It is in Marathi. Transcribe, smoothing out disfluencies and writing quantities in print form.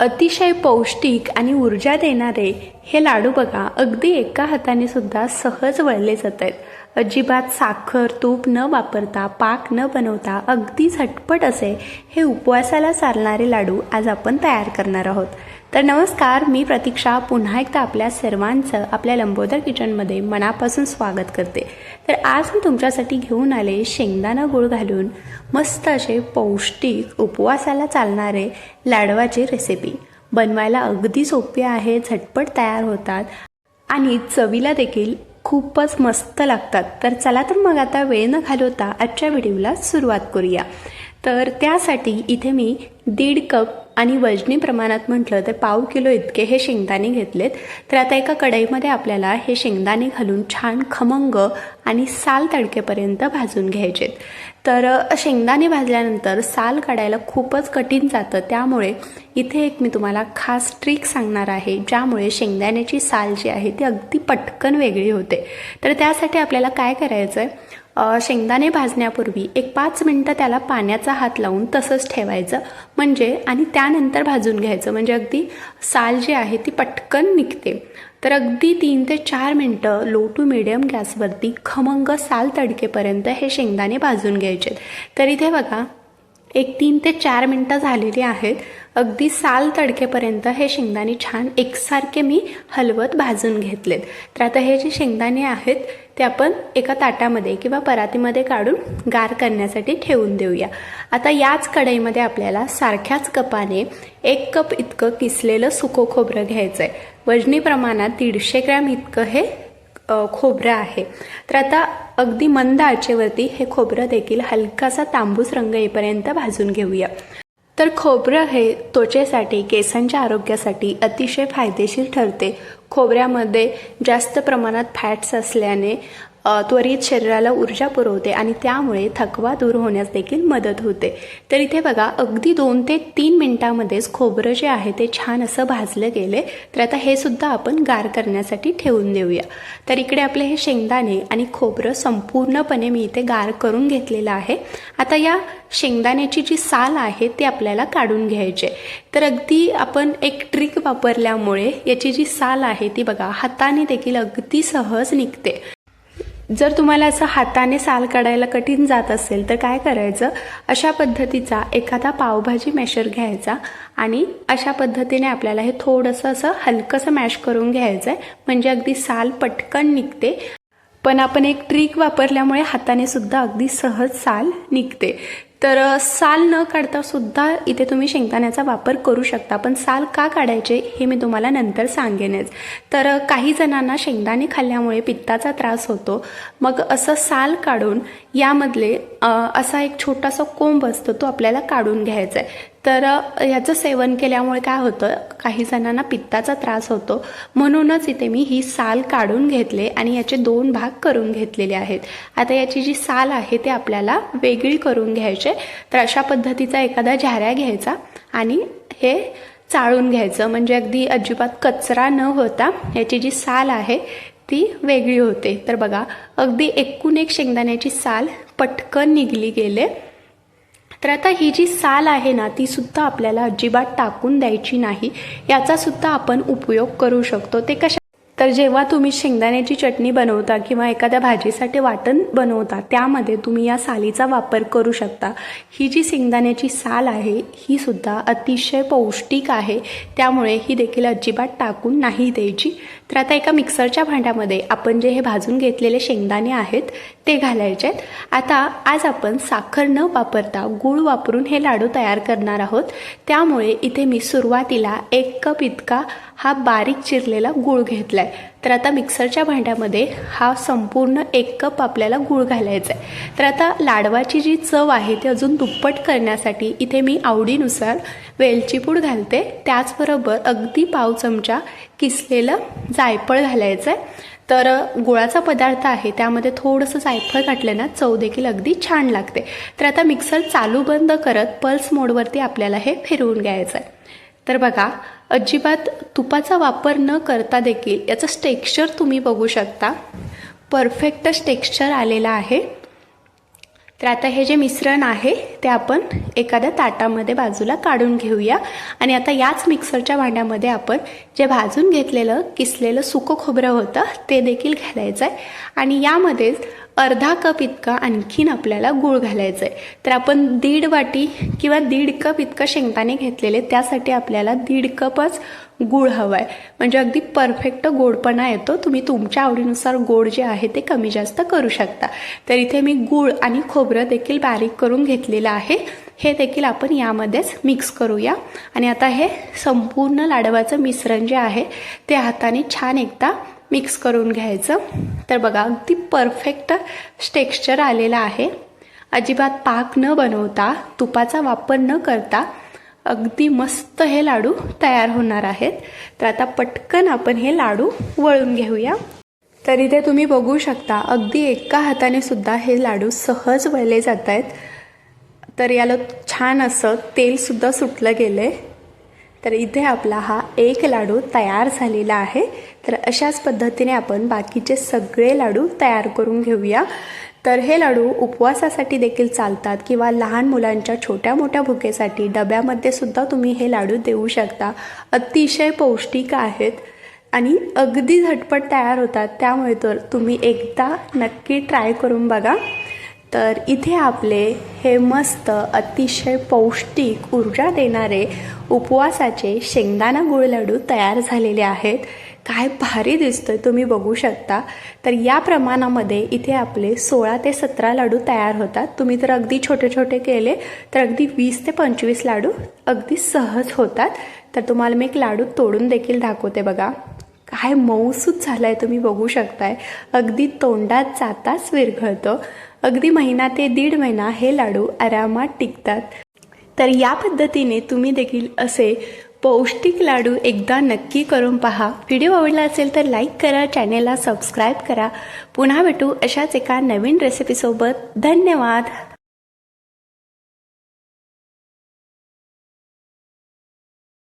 अतिशय पौष्टिक आणि ऊर्जा देणारे हे लाडू बघा, अगदी एका हाताने सुद्धा सहज वळले जात आहेत. अजिबात साखर तूप न वापरता, पाक न बनवता अगदी झटपट असे हे उपवासाला चालणारे लाडू आज आपण तयार करणार आहोत. तर नमस्कार, मी प्रतीक्षा पुन्हा एकदा आपल्या सर्वांचं आपल्या लंबोदर किचनमध्ये मनापासून स्वागत करते. तर आज मी तुमच्यासाठी घेऊन आले शेंगदाणा गूळ घालून मस्त असे पौष्टिक उपवासाला चालणारे लाडवाची रेसिपी. बनवायला अगदी सोपी आहे, झटपट तयार होतात आणि चवीला देखील खूपच मस्त लागतात. तर चला तर मग आता वेळ न घालवता आजच्या व्हिडिओला सुरुवात करूया. तर त्यासाठी इथे मी 1.5 कप आणि वजनी प्रमाणात म्हटलं तर 1/2 किलो इतके हे शेंगदाणे घेतलेत. तर आता एका कढईमध्ये आपल्याला हे शेंगदाणे घालून छान खमंग आणि साल तडकेपर्यंत भाजून घ्यायचे. तर शेंगदाणे भाजल्यानंतर साल काढायला खूपच कठीण जातं, त्यामुळे इथे एक मी तुम्हाला खास ट्रिक सांगणार आहे, ज्यामुळे शेंगदाण्याची साल जी आहे ती अगदी पटकन वेगळी होते. तर त्यासाठी आपल्याला काय करायचं आहे, शेंगदाणे भाजण्यापूर्वी एक 5 मिनटं त्याला पाण्याचा हात लावून तसंच ठेवायचं, म्हणजे आणि त्यानंतर भाजून घ्यायचं, म्हणजे अगदी साल जी आहे ती पटकन निघते. तर अगदी 3 ते 4 मिनटं लो टू मिडियम गॅसवरती खमंग साल तडकेपर्यंत हे शेंगदाणे भाजून घ्यायचे. तर इथे बघा, एक 3 ते 4 मिनटं झालेली आहेत. अगदी साल तडकेपर्यंत हे शेंगदाणे छान एकसारखे मी हलवत भाजून घेतलेत. तर आता हे जे शेंगदाणे आहेत ते आपण एका ताटामध्ये किंवा परातीमध्ये काढून गार करण्यासाठी ठेवून देऊया. आता याच कढईमध्ये आपल्याला सारख्याच कपाने 1 कप इतकं किसलेलं सुकं खोबरं घ्यायचं आहे. वजनी प्रमाणात 150 ग्रॅम इतकं हे खोबरं आहे. तर आता अगदी मंद आचेवरती हे खोबरं देखील हलकासा तांबूस रंग येईपर्यंत भाजून घेऊया. तर खोबरं हे त्वचेसाठी, केसांच्या आरोग्यासाठी अतिशय फायदेशीर ठरते. खोबऱ्यामध्ये जास्त प्रमाणात फॅट्स असल्याने त्वरित शरीराला ऊर्जा पुरवते आणि त्यामुळे थकवा दूर होण्यास देखील मदत होते. तर इथे बघा, अगदी 2 ते 3 मिनटामध्येच खोबरं जे आहे ते छान असं भाजलं गेले. तर आता हे सुद्धा आपण गार करण्यासाठी ठेवून देऊया. तर इकडे आपले हे शेंगदाणे आणि खोबरं संपूर्णपणे मी इथे गार करून घेतलेलं आहे. आता या शेंगदाण्याची जी साल आहे ती आपल्याला काढून घ्यायची. तर अगदी आपण एक ट्रिक वापरल्यामुळे याची जी साल आहे ती बघा हाताने देखील अगदी सहज निघते. जर तुम्हाला असं हाताने साल काढायला कठीण जात असेल तर काय करायचं, अशा पद्धतीचा एखादा पावभाजी मॅशर घ्यायचा आणि अशा पद्धतीने आपल्याला हे थोडंसं असं हलकंसं मॅश करून घ्यायचं आहे, म्हणजे अगदी साल पटकन निघते. पण आपण एक ट्रिक वापरल्यामुळे हाताने सुद्धा अगदी सहज साल निघते. तर साल न काढता सुद्धा इथे तुम्ही शेंगदाण्याचा वापर करू शकता, पण साल का काढायचे हे मी तुम्हाला नंतर सांगेनच. तर काही जणांना शेंगदाणे खाल्ल्यामुळे पित्ताचा त्रास होतो, मग असं साल काढून यामधले असा एक छोटासा कोंब असतो तो आपल्याला काढून घ्यायचा आहे. तर ह्याचं सेवन केल्यामुळे काय होतं, काही जणांना पित्ताचा त्रास होतो, म्हणूनच इथे मी ही साल काढून घेतले आणि याचे 2 भाग करून घेतलेले आहेत. आता याची जी साल आहे ते आपल्याला वेगळी करून घ्यायचे. तर अशा पद्धतीचा एखादा झाऱ्या घ्यायचा आणि हे चाळून घ्यायचं, म्हणजे अगदी अजिबात कचरा न होता याची जी साल आहे ती वेगळी होते. तर बघा, अगदी एकूण एक शेंगदाण्याची साल पटकन निघली गेले. तर आता ही जी साल आहे ना ती सुद्धा आपल्याला अजिबात टाकून द्यायची नाही, याचा सुद्धा आपण उपयोग करू शकतो. ते कशा, तर जेव्हा तुम्ही शेंगदाण्याची चटणी बनवता किंवा एखाद्या भाजीसाठी वाटण बनवता त्यामध्ये तुम्ही या सालीचा वापर करू शकता. ही जी शेंगदाण्याची साल आहे ही सुद्धा अतिशय पौष्टिक आहे, त्यामुळे ही देखील अजिबात टाकून नाही द्यायची. तर आता एका मिक्सरच्या भांड्यामध्ये आपण जे हे भाजून घेतलेले शेंगदाणे आहेत ते घालायचे आहेत. आता आज आपण साखर न वापरता गूळ वापरून हे लाडू तयार करणार आहोत, त्यामुळे इथे मी सुरुवातीला 1 कप इतका हा बारीक चिरलेला गूळ घेतला आहे. तर आता मिक्सरच्या भांड्यामध्ये हा संपूर्ण 1 कप आपल्याला गूळ घालायचा आहे. तर आता लाडवाची जी चव आहे ती अजून दुप्पट करण्यासाठी इथे मी आवडीनुसार वेलची पूड घालते. त्याचबरोबर अगदी 1/2 चमचा किसलेलं जायफळ घालायचं आहे. तर गुळाचा पदार्थ आहे त्यामध्ये थोडंसं जायफळ घातलं ना चव देखील अगदी छान लागते. तर आता मिक्सर चालू बंद करत पल्स मोडवरती आपल्याला हे फिरवून घ्यायचं आहे. तर बघा, अजिबात तुपाचा वापर न करता देखील याचं टेक्स्चर तुम्ही बघू शकता, परफेक्ट टेक्स्चर आलेलं आहे. तर आता हे जे मिश्रण आहे ते आपण एखाद्या ताटामध्ये बाजूला काढून घेऊया आणि आता याच मिक्सरच्या भांड्यामध्ये आपण जे भाजून घेतलेलं किसलेलं सुकं खोबरं होतं ते देखील घालायचं आहे आणि यामध्येच अर्धा कप इतका आणखीन आपल्याला गूळ घालायचं आहे. तर आपण 1.5 वाटी किंवा 1.5 कप इतकं शेंगदाणे घेतलेले, त्यासाठी आपल्याला 1.5 कपच गूळ हवा आहे, म्हणजे अगदी परफेक्ट गोडपणा येतो. तुम्ही तुमच्या आवडीनुसार गोड जे आहे ते कमी जास्त करू शकता. तर इथे मी गूळ आणि खोबरं देखील बारीक करून घेतलेलं आहे, हे देखील आपण यामध्येच मिक्स करूया. आणि आता हे संपूर्ण लाडवाचं मिश्रण जे आहे ते हाताने छान एकदा मिक्स करून घ्यायचं. तर बघा अगदी परफेक्ट टेक्स्चर आलेलं आहे. अजिबात पाक न बनवता, तुपाचा वापर न करता अगदी मस्त हे लाडू तयार होणार आहेत. तर आता पटकन आपण हे लाडू वळून घेऊया. तर इथे तुम्ही बघू शकता अगदी एका हाताने सुद्धा हे लाडू सहज वळले जात आहेत. तर याला छान असं तेलसुद्धा सुटलं गेलं आहे. तर इथे आपला हा एक लाडू तयार झालेला आहे. तर अशाच पद्धतीने आपण बाकीचे सगळे लाडू तयार करून घेऊया. तर हे लाडू उपवासासाठी देखील चालतात किंवा लहान मुलांच्या छोट्या मोठ्या भुकेसाठी डब्यामध्ये सुद्धा तुम्ही हे लाडू देऊ शकता. अतिशय पौष्टिक आहेत आणि अगदी झटपट तयार होतात. त्यामुळे तर तुम्ही एकदा नक्की ट्राय करून बघा. तर इथे आपले हे मस्त अतिशय पौष्टिक ऊर्जा देणारे उपवासाचे शेंगदाणा गूळ लाडू तयार झालेले आहेत. काय भारी दिसतोय, तुम्ही बघू शकता. तर या प्रमाणामध्ये इथे आपले 16 ते 17 लाडू तयार होतात. तुम्ही जर अगदी छोटे छोटे केले तर अगदी 20 ते 25 लाडू अगदी सहज होतात. तर तुम्हाला मी एक लाडू तोडून देखील दाखवते. बघा काय मऊसूत झालाय, तुम्ही बघू शकताय. अगदी तोंडात जाताच विरघळतो. अगदी महिना ते 1.5 महिना हे लाडू आरामात टिकतात. तर या पद्धतीने तुम्ही देखील असे पौष्टिक लाडू एकदा नक्की करून पहा. व्हिडिओ आवडला असेल तर लाईक करा, चॅनेलला सबस्क्राईब करा. पुन्हा भेटू अशाच एका नवीन रेसिपीसोबत. धन्यवाद.